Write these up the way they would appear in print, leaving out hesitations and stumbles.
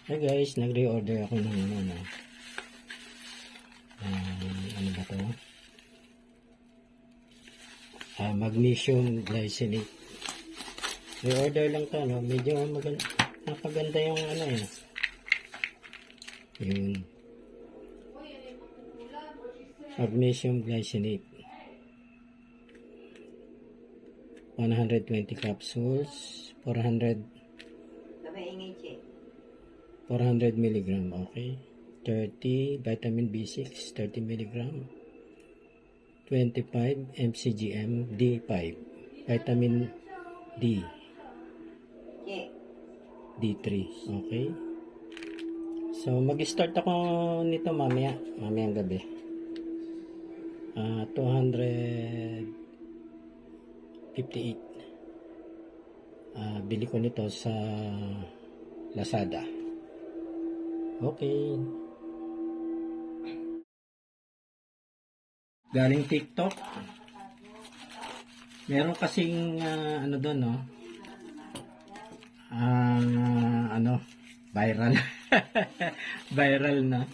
Hey guys, nagre-order ako ng ano ba to? Magnesium glycinate. Re-order lang to, no? Medyo napaganda yung Yun. Magnesium glycinate. 120 capsules, 400 milligram, okay. 30 vitamin B6, 30 milligram. 25 mcgm D5, vitamin D, D3, okay. So mag-start ako nito mamayang gabi. 258. Bili ko nito sa Lazada. Okay. Galing TikTok. Meron kasing doon, no? Viral. Viral na.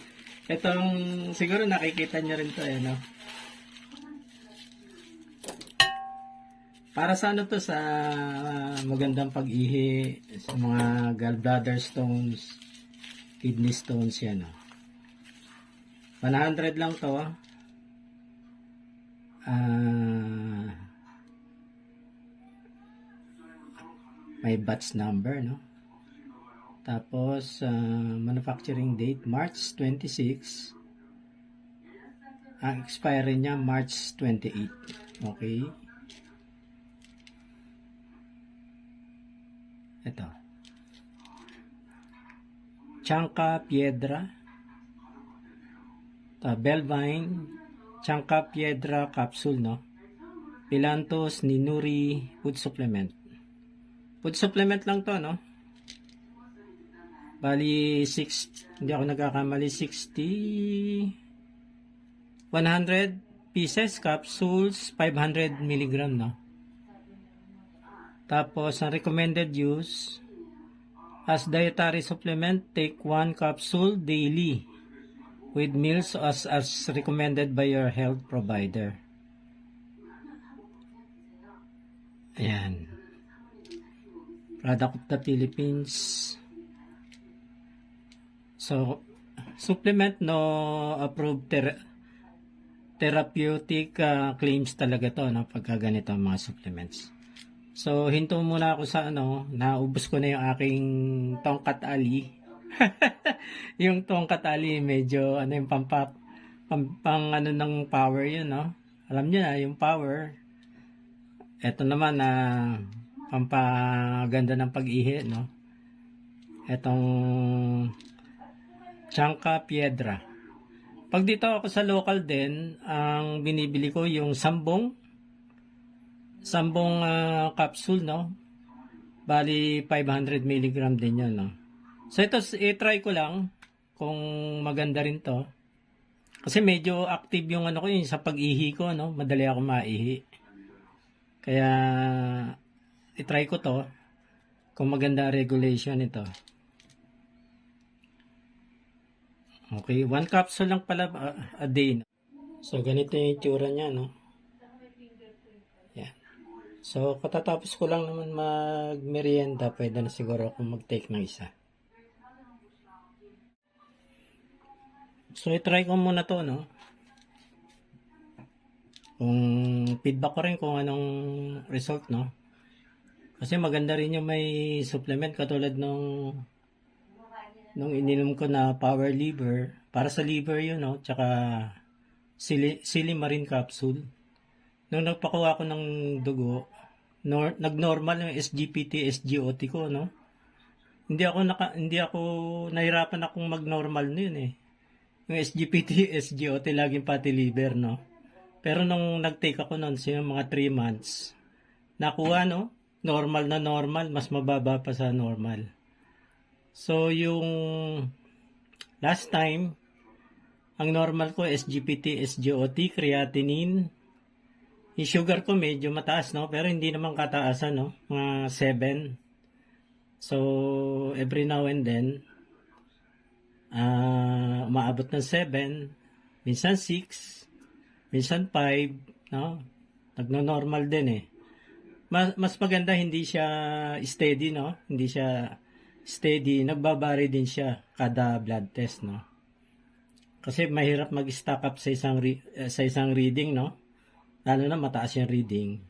Itong siguro nakikita niyo rin 'to, no? Para sa to, sa magandang pag-ihi, sa mga gallbladder stones, kidney stones yan, no? 100 lang to. May batch number, no? Tapos manufacturing date March 26. Ang expiry niya March 28. Okay. Ito. Chanca Piedra. Belvine Chanca Piedra capsule, no? Pilantos Ninuri food supplement. Food supplement lang to, no? Bali 6, hindi ako nagkakamali, 100 pieces capsules, 500 milligram, no? Tapos ang recommended use as dietary supplement, take 1 capsule daily with meals as recommended by your health provider. Ayan. Product of the Philippines. So, supplement, no approved therapeutic claims talaga to, no, pagka ganito ang mga supplements. So, hinto muna ako sa naubos ko na yung aking tongkat ali. Yung tongkat ali, medyo yung pang ng power yun, no? Alam niyo na, yung power. Ito naman pampaganda ng pag-ihi, no? Etong Chanca Piedra. Pag dito ako sa local din, ang binibili ko yung sambong capsule, no? Bali 500 milligram din yun, no? So ito, i-try ko lang kung maganda rin to. Kasi medyo active yung ko yun sa pag-ihi ko, no? Madali ako maihi. Kaya i-try ko to kung maganda regulation ito. Okay, 1 capsule lang pala a day. So ganito yung itsura niya, no? Yan. So katatapos ko lang naman mag-merienda, pwede na siguro akong mag-take ng isa. So i-try ko muna to, no? Kung feedback ko rin kung anong result, no? Kasi maganda rin yung may supplement katulad nung ininom ko na power liver, para sa liver yun, no? Tsaka silimarin capsule. Nung nagpakuha ko ng dugo, nag-normal yung SGPT, SGOT ko, no? Hindi ako nahirapan akong mag-normal na yun, eh. Yung SGPT, SGOT, laging pati liver, no? Pero nung nag-take ako nun, mga 3 months, nakuha, no? Normal na normal, mas mababa pa sa normal. So, yung last time, ang normal ko, SGPT, SGOT, creatinine. Yung sugar ko medyo mataas, no? Pero hindi naman kataasan, no? Mga 7. So, every now and then, Umaabot ng 7, minsan 6, minsan 5, no? Nagno-normal din eh. Mas maganda hindi siya steady, no? Hindi siya steady, nagbabari din siya kada blood test, no? Kasi mahirap mag-stack up sa isang reading, no? Lalo na mataas yung reading.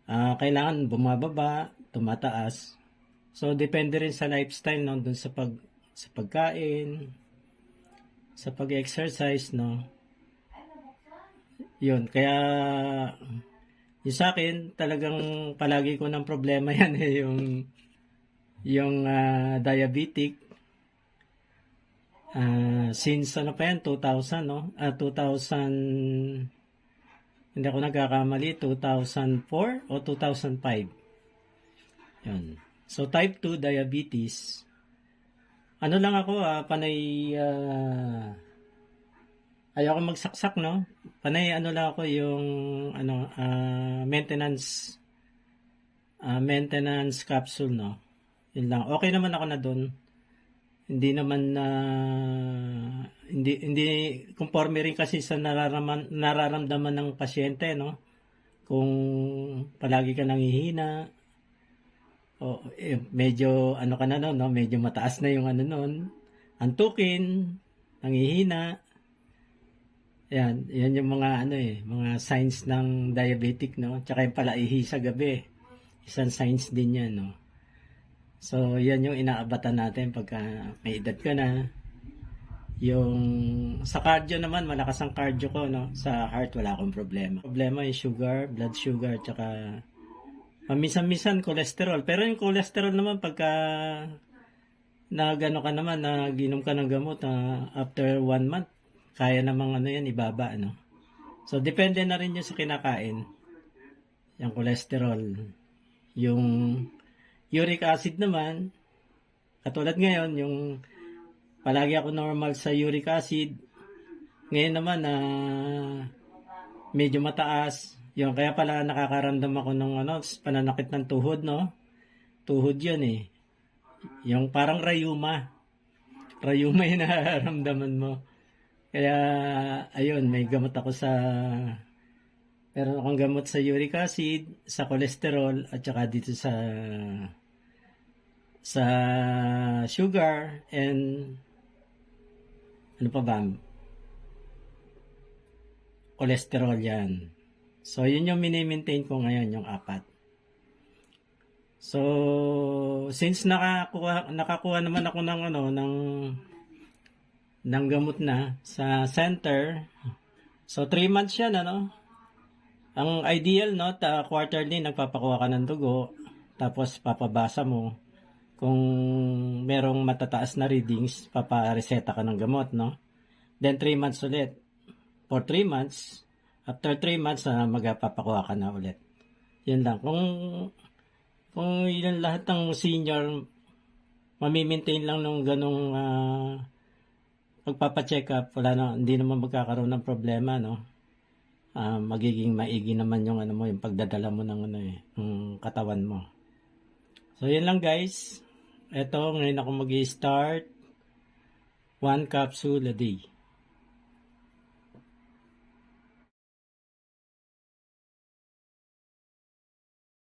Kailangan bumababa, tumataas. So depende rin sa lifestyle, no, dun sa pagkain, sa pag-exercise, no. 'Yun, kaya yung sa akin talagang palagi ko ng problema yan eh, yung diabetic. Since ano pa yan, 2000, no? 2000, hindi ako nagkakamali, 2004 o 2005. Yun. So, type 2 diabetes. Ano lang ako, panay, ayoko magsaksak, no? Panay, ano lang ako, yung, maintenance capsule, no? Yun lang. Okay naman ako na doon. Hindi naman hindi conforme rin kasi sa nararamdaman ng pasyente, no? Kung palagi ka nanghihina o medyo ano ka na no, medyo mataas na yung ano noon, antukin, nanghihina. Yan yung mga mga signs ng diabetic, no? Tsaka yung palaihi sa gabi. Isang signs din yan, no? So, yan yung inaabatan natin pagka may edad ka na. Yung sa cardio naman, malakas ang cardio ko, no? Sa heart, wala akong problema. Problema yung sugar, blood sugar, tsaka minsan-minsan cholesterol. Pero yung cholesterol naman, pagka nagano ka naman, naginom ka ng gamot, after 1 month, kaya namang yan, ibaba, no? So, depende na rin yung sa kinakain. Yung cholesterol. Yung uric acid naman, katulad ngayon, yung palagi ako normal sa uric acid. Ngayon naman, medyo mataas. Yung, kaya pala nakakaramdam ako ng pananakit ng tuhod, no? Tuhod yun eh. Yung parang rayuma. Rayuma yung nararamdaman mo. Kaya, ayun, may gamot ako meron akong gamot sa uric acid, sa cholesterol, at saka dito sa sugar, and ano pa ba? Cholesterol yan. So, yun yung mini-maintain ko ngayon, yung 4. So, since nakakuha naman ako ng gamot na sa center, so 3 months yan, ang ideal, no, quarterly nagpapakuha ka ng dugo, tapos papabasa mo. Kung merong matataas na readings, papareseta ka ng gamot, no? Then 3 months ulit. For 3 months, after 3 months, magpapakuha ka na ulit. Yun lang. Kung yun lahat ng senior, mamimaintain lang nung ganong pagpapacheck up, hindi naman magkakaroon ng problema, no? Magiging maigi naman yung yung pagdadala mo ng ng katawan mo. So yun lang guys. Ito ngayon ako magi-start 1 capsule a day.